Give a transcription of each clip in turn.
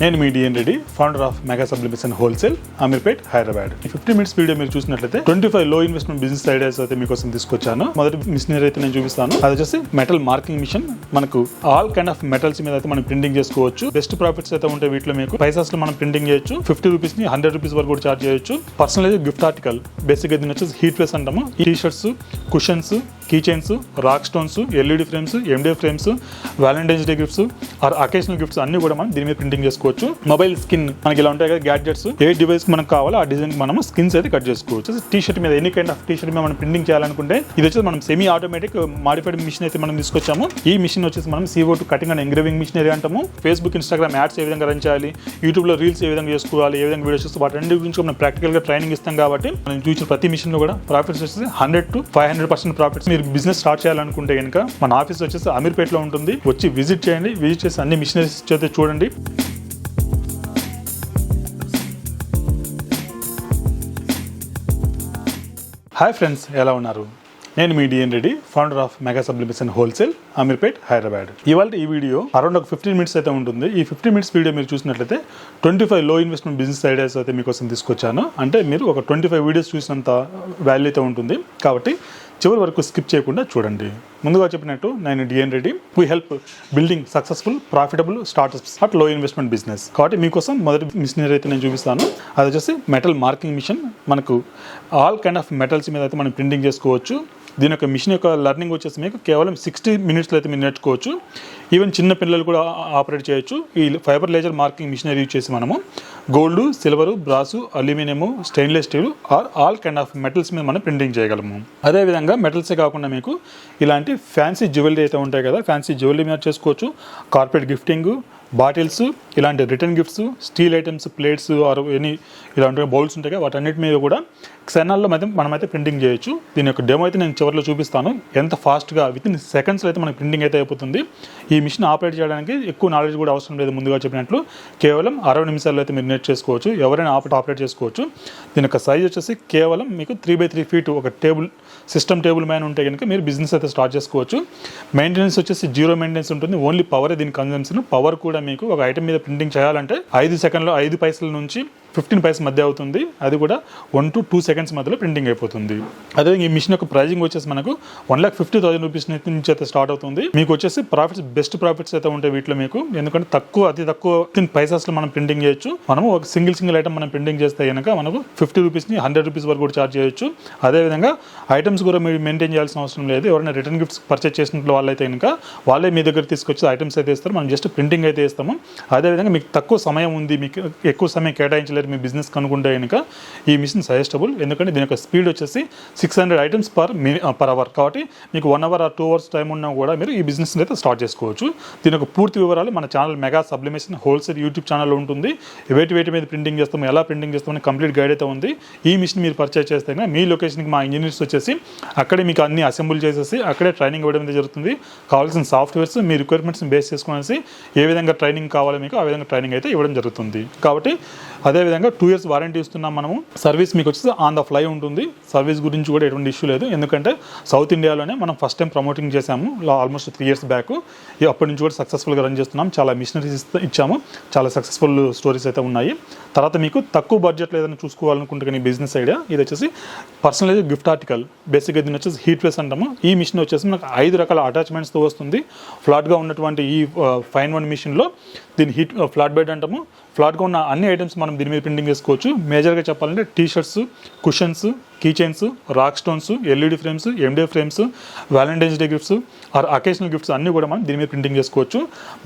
నేను మీ DN Reddy, founder of mega sublimation wholesale, Ameerpet, Hyderabad. ఈ 50 minutes వీడియో మీరు చూసినట్లయితే 25 లో ఇన్వెస్ట్మెంట్ బిజినెస్ ఐడియాస్ అయితే మీకోసం తీసుకొచ్చాను. మొదటి మిషనరీ అయితే నేను చూపిస్తాను. అది వచ్చేసి మెటల్ మార్కింగ్ మిషన్. మనకు ఆల్ కైండ్ ఆఫ్ మెటల్స్ మీద అయితే మనం ప్రింటింగ్ చేసుకోవచ్చు. బెస్ట్ ప్రాఫిట్స్ అయితే ఉంటాయి వీటిలో. మీకు పైసాస్ లో మనం ప్రింటింగ్ చేయొచ్చు. 50 రూపీస్ ని 100 రూపీస్ వరకు కూడా చార్జ్ చేయొచ్చు. పర్సనలైజ్ గిఫ్ట్ ఆర్టికల్, బేసిక్ గా దీని వచ్చేసి హీట్ ప్రెస్ అంటాము. T shirts, cushions, key chains, rock stones, LED frames, MDF frames, Valentine's day gifts or occasional gifts అన్ని కూడా మనం దీని మీద ప్రింటింగ్ చేసుకోవచ్చు. మొబైల్ స్కిన్ మనకి ఇలా ఉంటాయి కదా గ్యాడ్జెట్స్, ఏ డివైస్ మనకు కావాలో ఆ డిజైన్ మనం స్కిన్స్ అయితే కట్ చేసుకోవచ్చు. టీ షర్ట్ మీద any kind of T shirt మీద మనం ప్రింటింగ్ చేయాలనుకుంటే ఇది వచ్చేసి మనం సెమీ ఆటోమేటిక్ మాడిఫైడ్ మిషన్ అయితే మనం తీసుకొచ్చాము. ఈ మిషన్ వచ్చేసి మనం CO2 cutting and engraving machinery అంటాము. ఫేస్బుక్, ఇన్స్టాగ్రామ్ యాడ్స్ ఏ విధంగా రన్ చేయాలి, యూట్యూబ్ లో రీల్స్ ఏ విధంగా చేసుకోవాలి, ఏ విధంగా వీడియోస్ చేస్తే వాటి గురించి మనం ప్రాక్టికల్ గా ట్రైనింగ్ ఇస్తాం. కాబట్టి మనం చూసిన ప్రతి మిషన్ లో కూడా ప్రాఫిట్స్ వచ్చేసి 100 to 500% ప్రాఫిట్స్. మీరు బిజినెస్ స్టార్ట్ చేయాలనుకుంటే కనుక మన ఆఫీస్ వచ్చేసి అమీర్పేట్ లో ఉంటుంది. వచ్చి విజిట్ చేయండి. విజిట్ చేసి అన్ని మిషనరీస్ అయితే చూడండి. హాయ్ ఫ్రెండ్స్, ఎలా ఉన్నారు? నేను మీ DN Reddy, founder of mega sublimation wholesale, Ameerpet, Hyderabad. ఇవాళ ఈ వీడియో అరౌండ్ ఒక 15 minutes అయితే ఉంటుంది. ఈ 15 minutes వీడియో మీరు చూసినట్లయితే 25 లో ఇన్వెస్ట్మెంట్ బిజినెస్ ఐడియాస్ అయితే మీకోసం తీసుకొచ్చాను. అంటే మీరు ఒక 25 వీడియోస్ చూసినంత వాల్యూ అయితే ఉంటుంది. కాబట్టి చివరి వరకు స్కిప్ చేయకుండా చూడండి. ముందుగా చెప్పినట్టు నేను DN Reddy. We help building successful, profitable startups at low investment business. కాబట్టి మీకోసం మొదటి మిషనరీ అయితే నేను చూపిస్తాను. అది వచ్చేసి మెటల్ మార్కింగ్ మిషన్. మనకు ఆల్ కైండ్ ఆఫ్ మెటల్స్ మీద అయితే మనం ప్రింటింగ్ చేసుకోవచ్చు. దీని యొక్క మిషన్ యొక్క లర్నింగ్ వచ్చేసి మీకు కేవలం 60 minutesలో అయితే మీరు నేర్చుకోవచ్చు. ఈవెన్ చిన్న పిల్లలు కూడా ఆపరేట్ చేయొచ్చు. ఈ fiber laser marking machinery use చేసి మనము gold, silver, brass, aluminium, stainless steel or all kind of metals మీద మనం ప్రింటింగ్ చేయగలము. అదేవిధంగా మెటల్సే కాకుండా మీకు ఇలాంటి ఫ్యాన్సీ జ్యువెలరీ అయితే ఉంటాయి కదా, ఫ్యాన్సీ జ్యువెలరీ మీద చేసుకోవచ్చు. కార్పొరేట్ గిఫ్టింగ్, బాటిల్స్, ఇలాంటి return gifts, steel items, plates or any ఇలాంటి బౌల్స్ ఉంటాయి కదా, వాటన్నిటి మీద కూడా క్షణాల్లో మనమైతే ప్రింటింగ్ చేయొచ్చు. దీని యొక్క డెమో అయితే నేను చివరిలో చూపిస్తాను. ఎంత ఫాస్ట్గా విత్ ఇన్ సెకండ్స్లో అయితే మనకి ప్రింటింగ్ అయితే అయిపోతుంది. ఈ మిషన్ ఆపరేట్ చేయడానికి ఎక్కువ నాలెడ్జ్ కూడా అవసరం లేదు. ముందుగా చెప్పినట్లు కేవలం 60 నిమిషాల్లో అయితే మీరు నేర్చేసుకోవచ్చు. ఎవరైనా ఆపరేట్ చేసుకోవచ్చు. దీని యొక్క సైజ్ వచ్చేసి కేవలం మీకు 3x3 feet ఒక టేబుల్, సిస్టమ్ టేబుల్ మ్యాన్ ఉంటే కనుక మీరు బిజినెస్ అయితే స్టార్ట్ చేసుకోవచ్చు. మెయింటెనెన్స్ వచ్చేసి 0 మెయింటెనెన్స్ ఉంటుంది. ఓన్లీ పవరే దీని కన్జంప్షన్. పవర్ కూడా మీకు ఒక ఐటమ్ మీద ప్రింటింగ్ చేయాలంటే 5 సెకండ్లో 5 పైసల నుంచి 15 పైసల మధ్య అవుతుంది. అది కూడా 1 to 2 seconds మధ్యలో ప్రింటింగ్ అయిపోతుంది. అదే ఈ మిషన్ యొక్క ప్రైజింగ్ వచ్చేసి మనకు 1,50,000 రూపీస్ నుంచి అయితే స్టార్ట్ అవుతుంది. మీకు వచ్చేసి ప్రాఫిట్స్, బెస్ట్ ప్రాఫిట్స్ అయితే ఉంటాయి వీటిలో మీకు. ఎందుకంటే అతి తక్కువ పైసాస్లో మనం ప్రింటింగ్ చేయొచ్చు. మనము ఒక సింగిల్ ఐటమ్ మనం ప్రింటింగ్ చేస్తే కనుక మనకు 50 రూపీస్ని 100 రూపీస్ వరకు కూడా చార్జ్ చేయొచ్చు. అదేవిధంగా ఐటమ్స్ కూడా మీరు మెయింటైన్ చేయాల్సిన అవసరం లేదు. ఎవరైనా రిటర్న్ గిఫ్ట్స్ పర్చేస్ చేసిన వాళ్ళైతే కనుక వాళ్ళే మీ దగ్గర తీసుకొచ్చి ఐటమ్స్ అయితే ఇస్తారు. మనం జస్ట్ ప్రింటింగ్ అయితే ఇస్తాము. అదేవిధంగా మీకు తక్కువ సమయం ఉంది, మీకు ఎక్కువ సమయం కేటాయించలేదు మీ బిజినెస్ కనుక్కుంటే కనుక ఈ మిషన్ సజెస్టబుల్. ఎందుకంటే దీని యొక్క స్పీడ్ వచ్చేసి 600 items per hour. కాబట్టి మీకు 1 hour or 2 hours టైం ఉన్నా కూడా మీరు ఈ బిజినెస్ అయితే స్టార్ట్ చేసుకోవచ్చు. దీని యొక్క పూర్తి వివరాలు మన channel mega sublimation wholesale YouTube ఛానల్లో ఉంటుంది. వేటి మీద ప్రింటింగ్ చేస్తాము, ఎలా ప్రింటింగ్ చేస్తామని కంప్లీట్ గైడ్ అయితే ఉంది. ఈ మిషన్ మీరు పర్చేస్ చేస్తే మీ లొకేషన్కి మా ఇంజనీర్స్ వచ్చేసి అక్కడే మీకు అన్ని అసెంబుల్ చేసేసి అక్కడే ట్రైనింగ్ ఇవ్వడం జరుగుతుంది. కావాల్సిన సాఫ్ట్వేర్స్ మీ రిక్వైర్మెంట్స్ని బేస్ చేసుకునేసి ఏ విధంగా ట్రైనింగ్ కావాలో మీకు ఆ విధంగా ట్రైనింగ్ అయితే ఇవ్వడం జరుగుతుంది. కాబట్టి అదేవిధంగా 2 years వారంటీ ఇస్తున్నాం మనము. సర్వీస్ మీకు వచ్చేసి ఆన్ ద ఫ్లై ఉంటుంది. సర్వీస్ గురించి కూడా ఎటువంటి ఇష్యూ లేదు. ఎందుకంటే సౌత్ ఇండియాలోనే మనం ఫస్ట్ టైం ప్రమోటింగ్ చేసాము ఆల్మోస్ట్ 3 years బ్యాక్. అప్పటి నుంచి కూడా సక్సెస్ఫుల్గా రన్ చేస్తున్నాం. చాలా మిషనరీస్ ఇచ్చాము. చాలా సక్సెస్ఫుల్ స్టోరీస్ అయితే ఉన్నాయి. తర్వాత మీకు తక్కువ బడ్జెట్లో ఏదైనా చూసుకోవాలనుకుంటే కానీ బిజినెస్ ఐడియా, ఇది వచ్చేసి పర్సనలైజ్ గిఫ్ట్ ఆర్టికల్. బేసిక్గా దీన్ని వచ్చేసి హీట్ ప్రెస్ అంటాము. ఈ మిషన్ వచ్చేసి మనకు 5 రకాల అటాచ్మెంట్స్తో వస్తుంది. ఫ్లాట్గా ఉన్నటువంటి ఈ ఫైన్ వన్ మిషన్లో దీన్ని హీట్ ఫ్లాట్ బెడ్ అంటాము. ఫ్లాట్గా ఉన్న అన్ని ఐటమ్స్ మనం దీని మీద ప్రింటింగ్ చేసుకోవచ్చు. మేజర్గా చెప్పాలంటే T shirts, cushions, key chains, rock stones, LED frames, MDF frames, Valentine's day gifts or occasional gifts అన్నీ కూడా మనం దీని మీద ప్రింటింగ్ చేసుకోవచ్చు.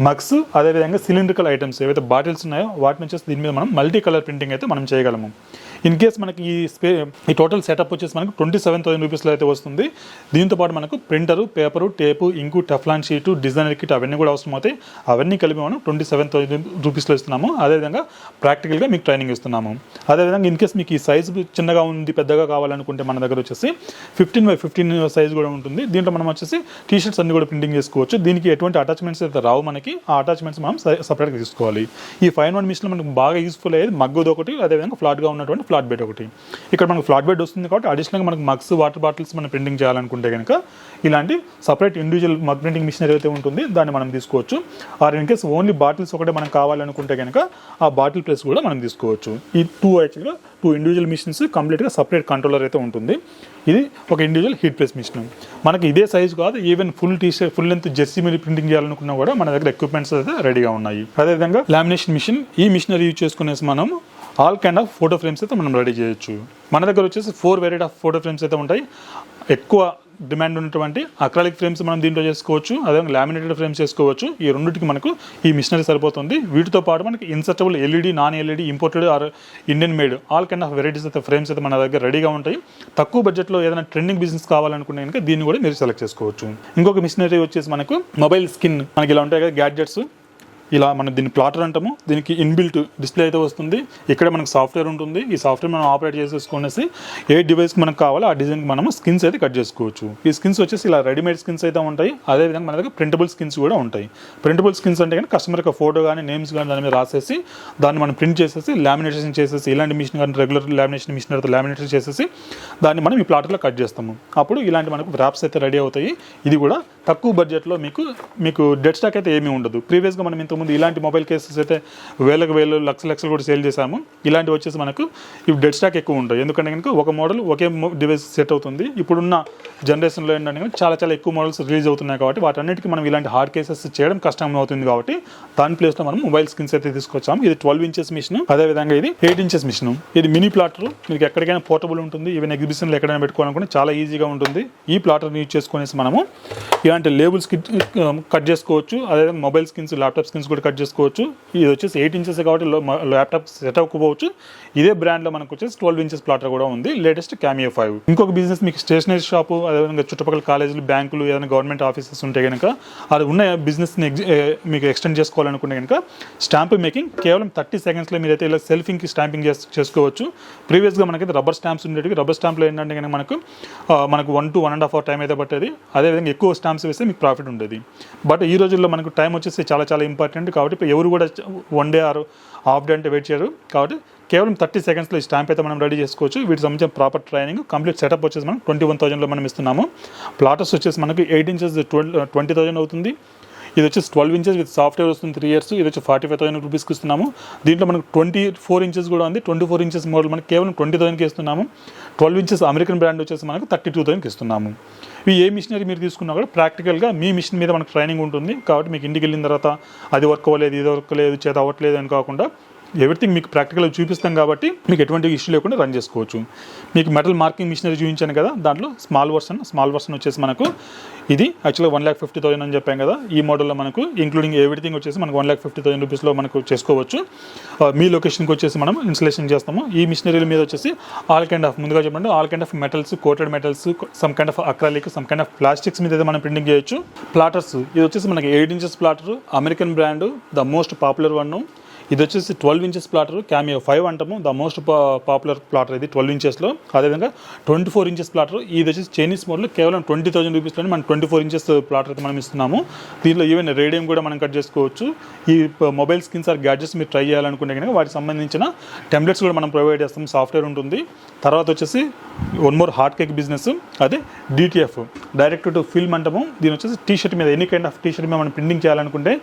మగ్స్, అదేవిధంగా సిలిండ్రికల్ ఐటమ్స్ ఏవైతే బాటిల్స్ ఉన్నాయో వాటిని వచ్చేసి దీని మీద మనం మల్టీ కలర్ ప్రింటింగ్ అయితే మనం చేయగలము. ఇన్ కేస్ మనకి ఈ టోటల్ సెటప్ వచ్చేసి మనకు 27,000 రూపీస్లో అయితే వస్తుంది. దీంతోపాటు మనకు printer, paper, tape, ink, Teflon sheet, designer kit అవన్నీ కూడా అవసరం అవుతాయి. అవన్నీ కలిపి మనం 27,000 రూపీస్లో ఇస్తున్నాము. అదేవిధంగా ప్రాక్టికల్గా మీకు ట్రైనింగ్ ఇస్తున్నాము. అదేవిధంగా ఇన్ కేస్ మీకు ఈ సైజు చిన్నగా ఉంది, పెద్దగా కావాలనుకుంటే మన దగ్గర వచ్చేసి 15x15 సైజ్ కూడా ఉంటుంది. దీంట్లో మనం వచ్చేసి టీ షర్ట్స్ అన్ని కూడా ప్రింటింగ్ చేసుకోవచ్చు. దీనికి ఎటువంటి అటాచ్మెంట్స్ అయితే రావు మనకి, ఆ అటాచ్మెంట్స్ మనం సపరేట్గా తీసుకోవాలి. ఈ 5-in-1 మిషన్లో మనకు బాగా యూస్ఫుల్ అయ్యేది మగ్గుది ఒకటి, అదేవిధంగా ఫ్లాట్గా ఉన్నటువంటి ఫ్లాట్ బెడ్ ఒకటి. ఇక్కడ మనకు ఫ్లాట్ బెడ్ వస్తుంది కాబట్టి అడిషనల్గా మనకు మగ్స్, వాటర్ బాటిల్స్ మనం ప్రింటింగ్ చేయాలనుకుంటే కనుక ఇలాంటి separate individual mug printing machine ఏదైతే ఉంటుంది దాన్ని మనం తీసుకోవచ్చు. Or in case only bottles ఒకటే మనం కావాలనుకుంటే కనుక ఆ బాటిల్ ప్రెస్ కూడా మనం తీసుకోవచ్చు. ఈ టూ ఇండివిజువల్ మిషన్స్ కంప్లీట్గా సపరేట్ కంట్రోలర్ అయితే ఉంటుంది. ఇది ఒక ఇండివిజువల్ హీట్ ప్రెస్ మిషన్. మనకి ఇదే సైజు కాదు, ఈవెన్ ఫుల్ లెంత్ జెర్సీ మీద ప్రింటింగ్ చేయాలనుకున్నా కూడా మన దగ్గర ఎక్విప్మెంట్స్ అయితే రెడీగా ఉన్నాయి. అదేవిధంగా లామినేషన్ మిషన్, ఈ మిషనరీ యూజ్ చేసుకునేసి మనం all kind of photo frames అయితే మనం రెడీ చేయొచ్చు. మన దగ్గర వచ్చేసి 4 వెరైటీ ఆఫ్ ఫోటో ఫ్రేమ్స్ అయితే ఉంటాయి. ఎక్కువ డిమాండ్ ఉన్నటువంటి అక్రాలిక్ ఫ్రేమ్స్ మనం దీంట్లో చేసుకోవచ్చు, అదేవిధంగా లామినేటెడ్ ఫ్రేమ్స్ చేసుకోవచ్చు. ఈ రెండింటికి మనకు ఈ మిషనరీ సరిపోతుంది. వీటితో పాటు మనకి insertable LED, non LED, imported or Indian made all kind of varieties అయితే ఫ్రేమ్స్ అయితే మన దగ్గర రెడీగా ఉంటాయి. తక్కువ బడ్జెట్లో ఏదైనా ట్రెండింగ్ బిజినెస్ కావాలనుకుంటే కనుక దీన్ని కూడా మీరు సెలెక్ట్ చేసుకోవచ్చు. ఇంకొక మిషనరీ వచ్చేసి మనకు మొబైల్ స్కిన్, మనకి ఇలా ఉంటాయి కదా గ్యాడ్జెట్స్, ఇలా మనం దీన్ని ప్లాటర్ అంటాము. దీనికి ఇన్బిల్ట్ డిస్ప్లే అయితే వస్తుంది. ఇక్కడ మనకు సాఫ్ట్వేర్ ఉంటుంది. ఈ సాఫ్ట్వేర్ మనం ఆపరేట్ చేసేసుకునేసి ఏ డివైస్కి మనకు కావాలో ఆ డిజైన్కి మనం స్కిన్స్ అయితే కట్ చేసుకోవచ్చు. ఈ స్కిన్స్ వచ్చేసి ఇలా రెడీమేడ్ స్కిన్స్ అయితే ఉంటాయి. అదేవిధంగా మన దగ్గర ప్రింటబుల్ స్కిన్స్ కూడా ఉంటాయి. ప్రింటబుల్ స్కిన్స్ అంటే కానీ కస్టమర్ యొక్క ఫోటో కానీ నేమ్స్ కానీ దాని మీద రాసేసి దాన్ని మనం ప్రింట్ చేసేసి లామినేషన్ చేసేసి, ఇలాంటి మిషన్ కానీ రెగ్యులర్ లామినేషన్ మిషన్ అయితే లామినేషన్ చేసేసి దాన్ని మనం ఈ ప్లాటర్లో కట్ చేస్తాము. అప్పుడు ఇలాంటి మనకు ర్యాప్స్ అయితే రెడీ అవుతాయి. ఇది కూడా తక్కువ బడ్జెట్లో మీకు డెడ్ స్టాక్ అయితే ఏమీ ఉండదు. ప్రీవియస్గా మనం ఇంతకుముందు ఇలాంటి మొబైల్ కేసెస్ అయితే వేలు లక్షలు కూడా సేల్ చేసాము. ఇలాంటివి వచ్చేసి మనకు ఇవి డెడ్ స్టాక్ ఎక్కువ ఉంటాయి. ఎందుకంటే కనుక ఒక మోడల్ ఒకే డివైస్ సెట్ అవుతుంది. ఇప్పుడున్న జనరేషన్లో ఏంటంటే చాలా ఎక్కువ మోడల్స్ రిలీజ్ అవుతున్నాయి కాబట్టి వాటన్నిటికీ మనం ఇలాంటి హార్డ్ కేసెస్ చేయడం కష్టం అవుతుంది. కాబట్టి దాని ప్లేస్లో మనం మొబైల్ స్కిన్స్ అయితే తీసుకొచ్చాము. ఇది 12 ఇంచెస్ మిషన్, అదేవిధంగా ఇది 8 ఇంచెస్ మిషన్. ఇది మినీ ప్లాటర్, మీకు ఎక్కడికైనా పోర్టబుల్ ఉంటుంది. ఈవెన్ ఎగ్జిబిషన్లో ఎక్కడైనా పెట్టుకోవాలనుకుంటే చాలా ఈజీగా ఉంటుంది. ఈ ప్లాటర్ని యూజ్ చేసుకునేసి మనము ఇలాంటి లేబుల్స్ కట్ చేసుకోవచ్చు. అదేవిధంగా మొబైల్ స్కిన్స్, ల్యాప్టాప్ స్కిన్స్ కూడా కట్ చేసుకోవచ్చు. ఇది వచ్చేసి 8 ఇంచెస్ కాబట్టి ల్యాప్టాప్ సెట్ అవ్వకపోవచ్చు. ఇదే బ్రాండ్లో మనకు వచ్చేసి 12 ఇంచెస్ ప్లాటర్ కూడా ఉంది, లేటెస్ట్ క్యామియో 5. ఇంకొక బిజినెస్ మీకు స్టేషనరీ షాపు, అదేవిధంగా చుట్టుపక్కల కాలేజీలు, బ్యాంకులు, ఏదైనా గవర్నమెంట్ ఆఫీసెస్ ఉంటే కనుక అది ఉన్న బిజినెస్ని మీకు ఎక్స్టెండ్ చేసుకోవాలనుకుంటే కనుక స్టాంప్ మేకింగ్ కేవలం 30 సెకండ్స్లో మీరైతే ఇలా సెల్ఫింగ్కి స్టాంపింగ్ చేసుకోవచ్చు. ప్రీవియస్గా మనకైతే రబ్బర్ స్టాంప్స్ ఉండేవి. రబ్బర్ స్టాంప్లో ఏంటంటే కనుక మనకు 1 to 1.5 అవర్ టైం అయితే పట్టేది. అదేవిధంగా ఎక్కువ స్టాంప్స్ వేస్తే మీకు ప్రాఫిట్ ఉండేది. బట్ ఈ రోజుల్లో మనకు టైం వచ్చేసి చాలా ఇంపార్టెంట్ కాబట్టి ఇప్పుడు ఎవరు కూడా 1 day ఆర్ హాఫ్ డే అంటే వెయిట్ చేయరు. కాబట్టి కేవలం 30 సెకండ్స్లో ఈ స్టాంప్ అయితే మనం రెడీ చేసుకోవచ్చు. వీటికి సంబంధించిన ప్రాపర్ ట్రైనింగ్, కంప్లీట్ సెటప్ వచ్చేసి మనం 21,000లో మనం ఇస్తున్నాము. ప్లాటర్స్ వచ్చేసి మనకి 8 ఇంచెస్ 20,000 అవుతుంది. ఇది వచ్చేసి 12 ఇంచెస్ విత్ సాఫ్ట్వేర్ వస్తుంది 3 years. ఇది వచ్చి 45,000 రూపీస్కి ఇస్తున్నాము. దీంట్లో మనకు 24 ఇంచెస్ కూడా ఉంది. 24 ఇంచెస్ మోడల్ మనకి కేవలం 20,000కి ఇస్తున్నాము. 12 ఇంచెస్ అమెరికన్ బ్రాండ్ వచ్చేసి మనకు 32,000కి ఇస్తున్నాము. ఇవి ఏ మిషనరీ మీరు తీసుకున్నా కూడా ప్రాక్టికల్గా మీ మిషన్ మీద మనకు ట్రైనింగ్ ఉంటుంది. కాబట్టి మీకు ఇంటికి వెళ్ళిన తర్వాత అది వర్క్ అవ్వలేదు, ఇది వర్క్ లేదు, చేత అవ్వట్లేదు అని కాకుండా ఎవ్రీథింగ్ మీకు ప్రాక్టికల్గా చూపిస్తాం కాబట్టి మీకు ఎటువంటి ఇష్యూ లేకుండా రన్ చేసుకోవచ్చు. మీకు మెటల్ మార్కింగ్ మిషనరీ చూపించాను కదా, దాంట్లో స్మాల్ వర్షన్ వచ్చేసి మనకు ఇది యాక్చువల్గా 1,50,000 అని చెప్పాం కదా. ఈ మోడల్లో మనకు ఇంక్లూడింగ్ ఎవ్రీథింగ్ వచ్చేసి మనకు 1,50,000 రూపీస్లో మనకు చేసుకోవచ్చు. మీ లొకేషన్కి వచ్చేసి మనం ఇన్స్టలేషన్ చేస్తాము. ఈ మిషనరీల మీద వచ్చేసి all kind of metals, coated metals, some kind of acrylic, some kind of plastics మీద అయితే మనం ప్రింటింగ్ చేయొచ్చు. ప్లాటర్స్ ఇది వచ్చేసి మనకి 8 inches platter, American brand, the most popular one. ఇది వచ్చేసి 12 ఇంచెస్ ప్లాటర్, క్యామియో 5 అంటాము, ద మోస్ట్ పాపులర్ ప్లాటర్ ఇది 12 ఇంచెస్లో. అదేవిధంగా 24 ఇంచెస్ ప్లాటర్, ఇది వచ్చేసి చైనీస్ మోడల్, కేవలం 20,000 రూపీస్లోనే మనం 24 ఇంచెస్ ప్లాటర్ అయితే మనం ఇస్తున్నాము. దీంట్లో ఈవెన్ రేడియం కూడా మనం కట్ చేసుకోవచ్చు. ఈ మొబైల్ స్కిన్స్ ఆర్ గ్యాడ్జెట్స్ మీరు ట్రై చేయాలనుకుంటే కనుక వాటికి సంబంధించిన టెంప్లెట్స్ కూడా మనం ప్రొవైడ్ చేస్తాం, సాఫ్ట్వేర్ ఉంటుంది. తర్వాత వచ్చేసి one more hard cake business, అదే DTF, డైరెక్ట్ టు ఫిల్మ్ అంటాము. దీని వచ్చేసి టీ షర్ట్ మీద any kind of T shirt మీద మనం ప్రింటింగ్ చేయాలనుకుంటే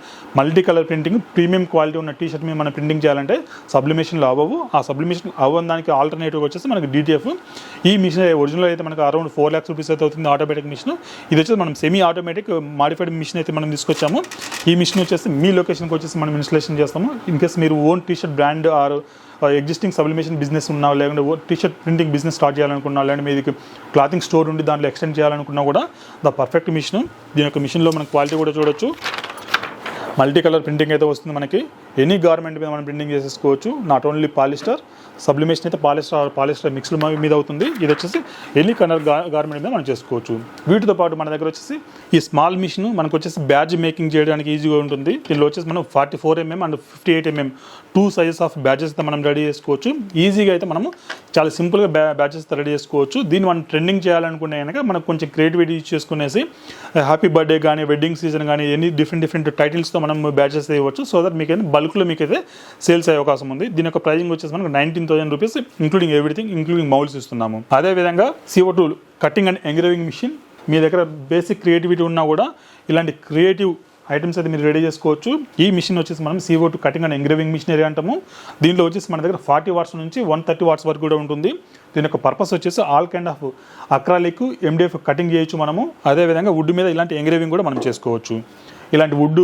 multi colour printing, premium quality ఉన్న టీ షర్ట్ మీద మనం ప్రింటింగ్ చేయాలంటే సబ్లిమేషన్లో అవ్వవు. ఆ సబ్లిమేషన్ అవ్వని దానికి ఆల్టర్నేటివ్ వచ్చేసి మనకి DTF. ఈ మిషన్ ఒరిజినల్ అయితే మనకు అరౌండ్ 4 lakhs రూపీస్ అయితే అవుతుంది ఆటోమేటిక్ మిషన్. ఇది వచ్చేసి మనం సెమీ ఆటోమేటిక్ మాడిఫైడ్ మిషన్ అయితే మనం తీసుకొచ్చాము. ఈ మిషన్ వచ్చేసి మీ లొకేషన్కి వచ్చేసి మనం ఇన్స్టలేషన్ చేస్తాము. ఇన్ కేస్ మీరు own T shirt brand or existing sublimation business ఉన్నా, లేకుంటే T shirt printing business start చేయాలనుకున్నా, లేదంటే మీది క్లాతింగ్ స్టోర్ ఉండి దాంట్లో ఎక్స్టెండ్ చేయాలనుకున్నా కూడా ద పర్ఫెక్ట్ మిషన్. దీని యొక్క మిషన్లో మనకు క్వాలిటీ కూడా చూడొచ్చు. మల్టీ కలర్ ప్రింటింగ్ అయితే వస్తుంది మనకి. ఎనీ గార్మెంట్ మీద మనం ప్రింటింగ్ చేసేసుకోవచ్చు. నాట్ ఓన్లీ పాలిస్టర్, సబ్లిమేషన్ అయితే పాలిస్టర్ మిక్స్డ్ మీద అవుతుంది. ఇది వచ్చేసి ఎనీ కలర్ గార్మెంట్ మీద మనం చేసుకోవచ్చు. వీటితో పాటు మన దగ్గర వచ్చేసి ఈ స్మాల్ మిషన్ మనకు వచ్చేసి బ్యాడ్జ్ మేకింగ్ చేయడానికి ఈజీగా ఉంటుంది. దీనిలో వచ్చేసి మనం 44mm and 58mm 2 sizes of batches అయితే మనం రెడీ చేసుకోవచ్చు. ఈజీగా అయితే మనము చాలా సింపుల్గా బ్యాచెస్ రెడీ చేసుకోవచ్చు. దీన్ని మనం ట్రెండింగ్ చేయాలనుకునే కనుక మనకు కొంచెం క్రియేటివిటీ యూజ్ చేసుకునేసి హ్యాపీ బర్త్డే కానీ, వెడ్డింగ్ సీజన్ కానీ, ఎన్ని డిఫరెంట్ టైటిల్స్తో మనం బ్యాచెస్ ఇవ్వచ్చు. సో దట్ మీకైతే బల్క్లో మీకైతే సేల్స్ అయ్యే అవకాశం ఉంది. దీని యొక్క ప్రైజింగ్ వచ్చేసి మనకు 19,000 rupees, including everything, including moulds ఇస్తున్నాము. అదేవిధంగా CO2 cutting and engraving machine. మీ దగ్గర బేసిక్ క్రియేటివిటీ ఉన్నా కూడా ఇలాంటి క్రియేటివ్ ఐటమ్స్ అయితే మీరు రెడీ చేసుకోవచ్చు. ఈ మిషన్ వచ్చేసి మనం CO2 cutting and engraving machinery అంటాము. దీంట్లో వచ్చేసి మన దగ్గర 40 వాట్స్ నుంచి 130 వాట్స్ వరకు కూడా ఉంటుంది. దీని యొక్క పర్పస్ వచ్చేసి all kind of acrylic, MDF cutting చేయొచ్చు మనము. అదేవిధంగా వుడ్ మీద ఇలాంటి ఎంగ్రేవింగ్ కూడా మనం చేసుకోవచ్చు. ఇలాంటి వుడ్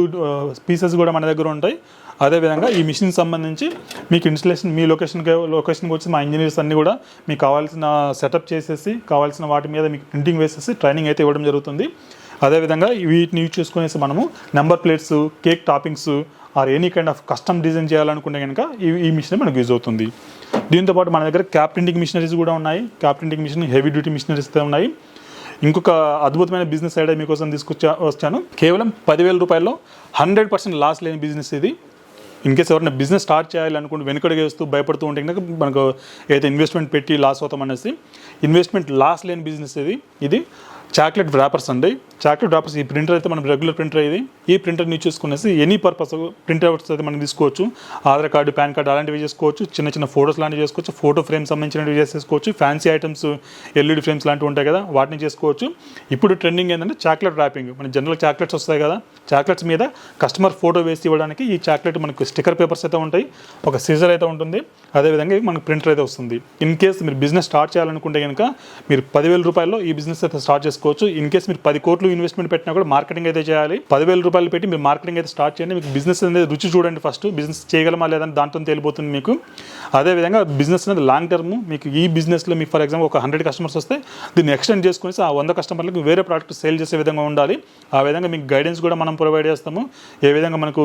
పీసెస్ కూడా మన దగ్గర ఉంటాయి. అదేవిధంగా ఈ మిషన్ సంబంధించి మీకు ఇన్స్టలేషన్ మీ లొకేషన్కి వచ్చి మా ఇంజనీర్స్ అన్నీ కూడా మీకు కావాల్సిన సెటప్ చేసేసి కావాల్సిన వాటి మీద మీకు ప్రింటింగ్ వేసేసి ట్రైనింగ్ అయితే ఇవ్వడం జరుగుతుంది. అదేవిధంగా వీటిని యూజ్ చేసుకునేసి మనము number plates, cake toppings or any kind of custom design చేయాలనుకుంటే కనుక ఈ మిషన్ మనకు యూజ్ అవుతుంది. దీంతోపాటు మన దగ్గర క్యాప్ ప్రింటింగ్ మిషనరీస్ కూడా ఉన్నాయి. Cap printing machine, heavy duty machineries ఉన్నాయి. ఇంకొక అద్భుతమైన బిజినెస్ ఐడియా మీకోసం వచ్చాను. కేవలం 10,000 రూపాయల్లో 100% లాస్ లేని బిజినెస్ ఇది. ఇన్ కేస్ ఎవరైనా బిజినెస్ స్టార్ట్ చేయాలనుకుంటే వెనుకడుగు వేస్తూ భయపడుతూ ఉంటే కనుక మనకు ఏదైతే ఇన్వెస్ట్మెంట్ పెట్టి లాస్ అవుతామనేసి, ఇన్వెస్ట్మెంట్ లాస్ లేని బిజినెస్ ఇది చాక్లెట్ వ్రాపర్స్ అండి. చాక్లెట్ వ్రాపర్స్, ఈ ప్రింటర్ అయితే మనం రెగ్యులర్ ప్రింటర్ ఇది. ఈ ప్రింటర్ని యూజ్ చేసుకునేసి ఎనీ పర్పస్ ప్రింటర్స్ అయితే మనం తీసుకోవచ్చు. ఆధార్ కార్డు, పాన్ కార్డు అలాంటివి చేసుకోవచ్చు. చిన్న ఫోటోస్ లాంటివి చేసుకోవచ్చు. ఫోటో ఫ్రేమ్ సంబంధించినవి చేసుకోవచ్చు. ఫ్యాన్సీ ఐటమ్స్, LED ఫ్రేమ్స్ లాంటివి ఉంటాయి కదా, వాటిని చేసుకోవచ్చు. ఇప్పుడు ట్రెండింగ్ ఏంటంటే చాక్లెట్ ర్యాపింగ్. మన జనరల్ చాక్లెట్స్ వస్తాయి కదా, చాక్లెట్స్ మీద కస్టమర్ ఫోటో వేసి ఇవ్వడానికి ఈ చాక్లెట్ మనకు స్టిక్కర్ పేపర్స్ అయితే ఉంటాయి. ఒక సీజర్ అయితే ఉంటుంది. అదేవిధంగా మనకు ప్రింటర్ అయితే వస్తుంది. ఇన్ కేస్ మీరు బిజినెస్ స్టార్ట్ చేయాలనుకుంటే కనుక మీరు 10,000 రూపాయల్లో ఈ బిజినెస్ అయితే స్టార్ట్ చేసుకోవచ్చు. ఇన్ కేస్ మీరు 10 కోట్లు ఇన్వెస్ట్మెంట్ పెట్టినా కూడా మార్కెటింగ్ అయితే చేయాలి. 10,000 రూపాయలు పెట్టి మీరు మార్కెటింగ్ అయితే స్టార్ట్ చేయండి. మీకు బిజినెస్ అనేది రుచి చూడండి. ఫస్ట్ బిజినెస్ చేయగలమా లేదని దాంతో తేలిపోతుంది మీకు. అదేవిధంగా బిజినెస్ అనేది లాంగ్ టర్మ్. మీకు ఈ బిజినెస్లో మీకు ఫర్ ఎగ్జాంపుల్ ఒక 100 కస్టమర్స్ వస్తే దీన్ని ఎక్స్టెండ్ చేసుకుని ఆ 100 కస్టమర్లకు వేరే ప్రోడక్ట్ సేల్ చేసే విధంగా ఉండాలి. ఆ విధంగా మీకు గైడెన్స్ కూడా మనం ప్రొవైడ్ చేస్తాము. ఏ విధంగా మనకు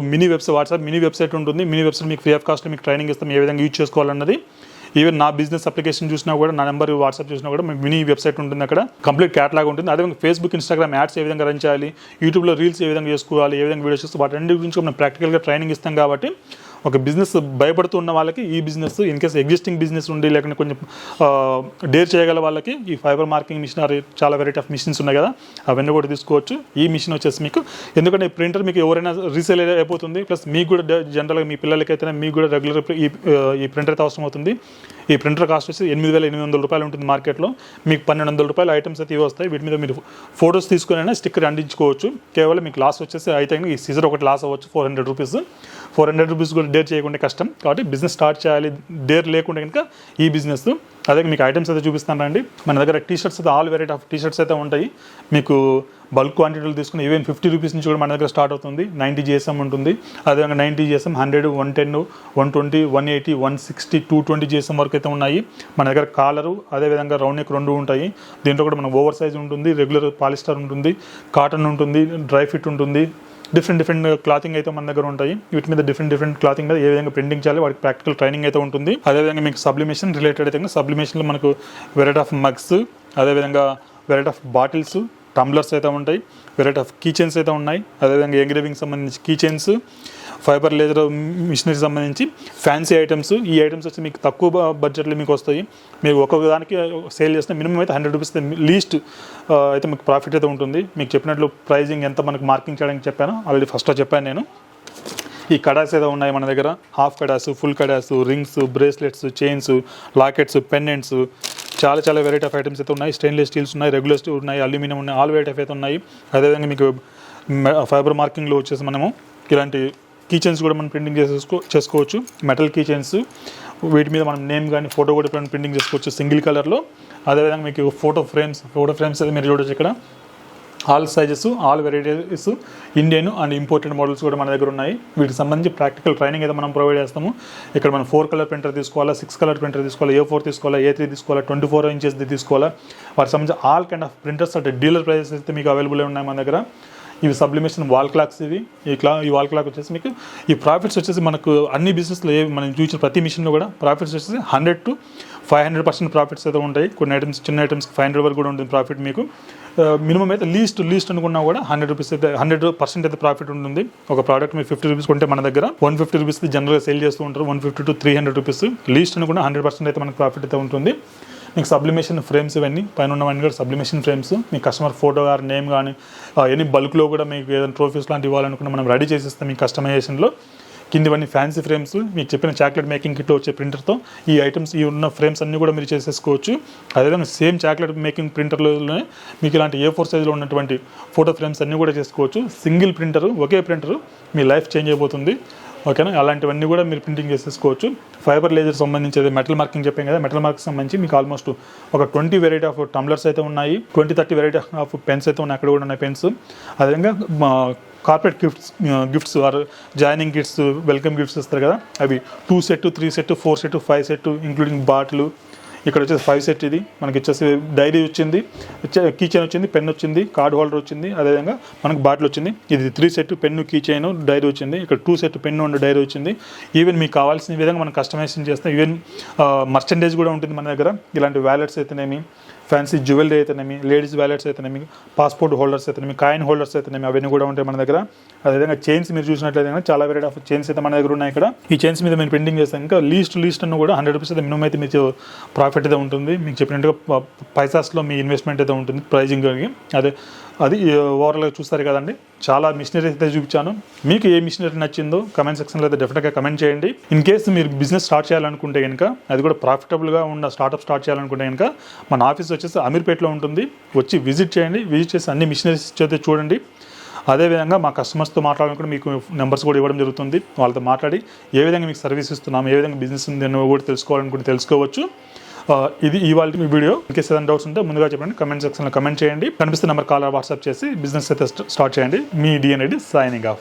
వాట్సాప్ మినీ వెబ్సైట్ ఉంటుంది. మినీ వెబ్సైట్ మీకు ఫ్రీ ఆఫ్ కాస్ట్ మీకు ట్రైనింగ్ ఇస్తాం ఏ విధంగా యూజ్ చేసుకోవాలన్నది. ఈవెన్ నా బిజినెస్ అప్లికేషన్ చూసినా కూడా, నా నెంబర్ వాట్సాప్ చూసినా కూడా మినీ వెబ్సైట్ ఉంటుంది. అక్కడ కంప్లీట్ క్యాటలాగ్ ఉంటుంది. అదేవిధంగా ఫేస్బుక్, ఇన్స్టాగ్రామ్ యాడ్స్ ఏ విధంగా రన్ చేయాలి, యూట్యూబ్లో రీల్స్ ఏ విధంగా చేసుకోవాలి, ఏ విధంగా వీడియోస్ చేస్తే వాటి గురించి మనం ప్రాక్టికల్గా ట్రైనింగ్ ఇస్తాం. కాబట్టి ఒక బిజినెస్ భయపడుతూ ఉన్న వాళ్ళకి ఈ business, in case existing business ఉండి లేకపోతే కొంచెం డేర్ చేయగల వాళ్ళకి ఈ ఫైబర్ మార్కింగ్ మిషన్ చాలా వెరైటీ ఆఫ్ మిషన్స్ ఉన్నాయి కదా, అవన్నీ కూడా తీసుకోవచ్చు. ఈ మిషన్ వచ్చేసి మీకు, ఎందుకంటే ఈ ప్రింటర్ మీకు ఎవరైనా రీసేల్ అయిపోతుంది. ప్లస్ మీకు కూడా జనరల్గా మీ పిల్లలకైతే మీకు కూడా రెగ్యులర్ ఈ ప్రింటర్ అయితే అవసరం అవుతుంది. ఈ ప్రింటర్ కాస్ట్ వచ్చి 8,800 రూపాయలు ఉంటుంది మార్కెట్లో. మీకు 1,200 రూపాయలు ఐటమ్స్ అయితే ఇవి వస్తాయి. వీటి మీద మీరు ఫోటోస్ తీసుకుని స్టిక్కర్ అందించుకోవచ్చు. కేవలం మీకు లాస్ వచ్చేసి అయితే ఈ సీజర్ ఒకటి లాస్ అవ్వచ్చు 400 రూపీస్. 400 రూపీస్ కూడా డేర్ చేయకుండా కష్టం. కాబట్టి బిజినెస్ స్టార్ట్ చేయాలి డేర్ లేకుండా కనుక ఈ బిజినెస్. అదే మీకు ఐటమ్స్ అయితే చూపిస్తాను రండి. మన దగ్గర టీషర్ట్స్ అయితే ఆల్ వెరైటీ ఆఫ్ టీషర్ట్స్ అయితే ఉంటాయి. మీకు బల్క్ క్వాంటిటీలు తీసుకుని ఈవెన్ 50 రూపీస్ నుంచి కూడా మన దగ్గర స్టార్ట్ అవుతుంది. 90 GSM ఉంటుంది. అదేవిధంగా 90 GSM, 100, 110, 120, 180, 160, 220 GSM వరకు అయితే ఉన్నాయి. మన దగ్గర కాలరు, అదేవిధంగా రౌండ్ నెక్ 2 ఉంటాయి. దీంట్లో కూడా మన ఓవర్ సైజ్ ఉంటుంది, రెగ్యులర్ పాలిస్టర్ ఉంటుంది, కాటన్ ఉంటుంది, డ్రై ఫిట్ ఉంటుంది. డిఫరెంట్ క్లాతింగ్ అయితే మన దగ్గర ఉంటాయి. వీటి మీద డిఫరెంట్ క్లాతింగ్ మీద ఏ విధంగా ప్రింటింగ్ చేయాలి వాటికి ప్రాక్టికల్ ట్రైనింగ్ అయితే ఉంటుంది. అదేవిధంగా మీకు సబ్లిమేషన్ రిలేటెడ్ అయితే సబ్లిమేషన్లో మనకు వెరైటీ ఆఫ్ మగ్స్, అదేవిధంగా వెరైటీ ఆఫ్ బాటిల్స్, టంబ్లర్స్ అయితే ఉంటాయి. వెరైటీ ఆఫ్ కీ చైన్స్ అయితే ఉన్నాయి. అదేవిధంగా ఎంగ్రేవింగ్ సంబంధించి key chains, fiber laser machinery సంబంధించి ఫ్యాన్సీ ఐటమ్స్. ఈ ఐటమ్స్ వచ్చి మీకు తక్కువ బడ్జెట్లో మీకు వస్తాయి. మీకు ఒక్కొక్క దానికి సేల్ చేస్తే మినిమం అయితే 100 రూపీస్ లీస్ట్ అయితే మీకు ప్రాఫిట్ అయితే ఉంటుంది. మీకు చెప్పినట్లు ప్రైజింగ్ ఎంత మనకు మార్కింగ్ చేయడానికి చెప్పాను, ఆల్రెడీ ఫస్ట్లో చెప్పాను నేను. ఈ కడాస్ ఏదో ఉన్నాయి మన దగ్గర, హాఫ్ కడాసు, ఫుల్ కడాసు, rings, bracelets, chains, lockets, pendants, చాలా వెరైటీ ఆఫ్ ఐటమ్స్ అయితే ఉన్నాయి. స్టెయిన్లెస్ స్టీల్స్ ఉన్నాయి, రెగ్యులర్ స్టీల్ ఉన్నాయి, అల్యూమినియం ఉన్నాయి, ఆల్ వెరైటీ ఆఫ్ అయితే ఉన్నాయి. అదేవిధంగా మీకు ఫైబర్ మార్కింగ్లో వచ్చేసి మనము ఇలాంటి కీ చైన్స్ కూడా మనం ప్రింటింగ్ చేసుకోవచ్చు. మెటల్ కీ చైన్స్, వీటి మీద మనం నేమ్ కానీ ఫోటో కూడా ప్రింటింగ్ చేసుకోవచ్చు సింగిల్ కలర్లో. అదేవిధంగా మీకు ఫోటో ఫ్రేమ్స్ అయితే మీరు చూడవచ్చు ఇక్కడ. All sizes, all varieties, Indian and imported models కూడా మన దగ్గర ఉన్నాయి. వీటికి సంబంధించి ప్రాక్టికల్ ట్రైనింగ్ అయితే మనం ప్రొవైడ్ చేస్తాము. ఇక్కడ మనం 4 కలర్ ప్రింటర్ తీసుకోవాలా, 6 కలర్ ప్రింటర్ తీసుకోవాలా, A4 తీసుకోవాలా, A3 తీసుకోవాలా, 24 ఇంచెస్ది తీసుకోవాలా, వాటికి సంబంధించి ఆల్ కైండ్ ఆఫ్ ప్రింటర్స్ అంటే డీలర్ ప్రైజెస్ అయితే మీకు అవైలబుల్ ఉన్నాయి మన దగ్గర. ఇవి సబ్లిమేషన్ వాల్ క్లాక్స్ ఇవి. ఈ వాల్ క్లాక్ వచ్చేసి మీకు ఈ ప్రాఫిట్స్ వచ్చేసి మనకు అన్ని బిజినెస్లో మనం చూసిన ప్రతి మిషన్లో కూడా ప్రాఫిట్స్ వచ్చేసి 100 to 500% ప్రాఫిట్స్ అయితే ఉంటాయి. కొన్ని ఐటమ్స్ చిన్న ఐటమ్స్కి 500 వరకు కూడా ఉంటుంది ప్రాఫిట్ మీకు. మినిమం అయితే లీస్ట్ అనుకున్నా కూడా 100 రూపీస్ అయితే 100% అయితే ప్రాఫిట్ ఉంటుంది. ఒక ప్రోడక్ట్ మీరు 50 రూపీస్ కొంటే మన దగ్గర 150 రూపీస్ జనరల్గా సేల్ చేస్తూ ఉంటారు. 150 to 300 రూపీస్ లీస్ట్ అనుకున్నా 100% అయితే మనకు ప్రాఫిట్ అయితే ఉంటుంది. మీకు సబ్లిమేషన్ ఫ్రేమ్స్ ఇవన్నీ పైన ఉన్నవన్నీ కూడా సబ్లిమేషన్ ఫ్రేమ్స్. మీ కస్టమర్ ఫోటో కానీ నేమ్ కానీ ఎనీ బల్క్లో కూడా మీకు ఏదైనా ట్రోఫీస్ లాంటివి ఇవ్వాలనుకున్నా మనం రెడీ చేసిస్తాం మీ కస్టమైజేషన్లో. కిందివన్నీ ఫ్యాన్సీ ఫ్రేమ్స్, మీకు చెప్పిన చాక్లెట్ మేకింగ్ కిట్ వచ్చే ప్రింటర్తో ఈ ఐటమ్స్ ఈ ఉన్న ఫ్రేమ్స్ అన్నీ కూడా మీరు చేసేసుకోవచ్చు. అదేవిధంగా సేమ్ చాక్లెట్ మేకింగ్ ప్రింటర్లోనే మీకు ఇలాంటి A4 సైజులో ఉన్నటువంటి ఫోటో ఫ్రేమ్స్ అన్నీ కూడా చేసుకోవచ్చు. సింగిల్ ప్రింటరు, ఒకే ప్రింటరు మీ లైఫ్ చేంజ్ అయిపోతుంది. ఓకేనా, అలాంటివన్నీ కూడా మీరు ప్రింటింగ్ చేసేసుకోవచ్చు. ఫైబర్ లేజర్ సంబంధించి మెటల్ మార్కింగ్ చెప్పాం కదా, మెటల్ మార్కింగ్ సంబంధించి మీకు ఆల్మోస్ట్ ఒక 20 వెరైటీ ఆఫ్ టంబ్లర్స్ అయితే ఉన్నాయి, 20-30 వెరైటీ ఆఫ్ పెన్స్ అయితే ఉన్నాయి, అక్కడ కూడా ఉన్నాయి పెన్స్. అదేవిధంగా corporate gifts or joining gifts, welcome gifts ఇస్తారు కదా, అవి 2 set, 3 set, 4 set, 5 set including bottle. ఇక్కడ వచ్చేసి 5 సెట్. ఇది మనకి వచ్చేసి డైరీ వచ్చింది, కీ చైన్ వచ్చింది, పెన్ వచ్చింది, కార్డ్ హోల్డర్ వచ్చింది, అదేవిధంగా మనకు బాటిల్ వచ్చింది. ఇది 3 set pen, key chain, diary వచ్చింది. ఇక్కడ 2 సెట్ పెన్ను అండ్ డైరీ వచ్చింది. ఈవెన్ మీకు కావాల్సిన విధంగా మనం కస్టమైజేషన్ చేస్తాం. ఈవెన్ మర్చెండేజ్ కూడా ఉంటుంది మన దగ్గర. ఇలాంటి వ్యాలెట్స్ అయితేనేమి, ఫ్యాన్సీ జ్యువెలరీ అయితేనేమి, లేడీస్ వ్యాలెట్స్ అయితేనేమి, పాస్పోర్ట్ హోల్డర్స్ అయితేనేమి, కాయిన్ హోల్డర్స్ అయితేనేమి, అవన్నీ కూడా ఉంటాయి మన దగ్గర. అదేవిధంగా చైన్స్ మీరు చూసినట్లయితే చాలా వెరైటీ ఆఫ్ చైన్స్ అయితే మన దగ్గర ఉన్నాయి. ఇక్కడ ఈ చైన్స్ మీద మీరు ప్రింటింగ్ చేస్తాం. ఇంకా లీస్ట్ అನ್ನು కూడా 100 రూపీస్ అయితే మినిమం అయితే మీకు ప్రాఫిట్ అయితే ఉంటుంది. మీకు చెప్పినట్టుగా పైసాస్లో మీ ఇన్వెస్ట్మెంట్ అయితే ఉంటుంది ప్రైజింగ్. అది ఓవరాల్గా చూస్తారు కదండి. చాలా మిషనరీ అయితే చూపించాను. మీకు ఏ మిషనరీ నచ్చిందో కమెంట్ సెక్షన్లో అయితే డెఫినెట్గా కమెంట్ చేయండి. ఇన్ కేసు మీరు బిజినెస్ స్టార్ట్ చేయాలనుకుంటే కనుక, అది కూడా ప్రాఫిటబుల్గా ఉన్న స్టార్ట్అప్ స్టార్ట్ చేయాలనుకుంటే కనుక మన ఆఫీస్ వచ్చేసి అమీర్పేటలో ఉంటుంది. వచ్చి విజిట్ చేయండి. విజిట్ చేసి అన్ని మిషనరీస్ అయితే చూడండి. అదేవిధంగా మా కస్టమర్స్తో మాట్లాడాలనుకుంటే మీకు నెంబర్స్ కూడా ఇవ్వడం జరుగుతుంది. వాళ్ళతో మాట్లాడి ఏ విధంగా మీకు సర్వీస్ ఇస్తున్నాం, ఏ విధంగా బిజినెస్ ఉంది అని కూడా తెలుసుకోవాలనుకుంటే తెలుసుకోవచ్చు. ఇది ఇవాళ మీ వీడియో. ఇంకేస్ ఏదైనా డౌట్స్ ఉంటే ముందుగా చెప్పండి, కమెంట్ సెక్షన్లో కమెంట్ చేయండి. కనిపిస్తే నెంబర్ కాల్ వాట్సాప్ చేసి బిజినెస్ అయితే స్టార్ట్ చేయండి. మీ DNA సైనింగ్ ఆఫ్.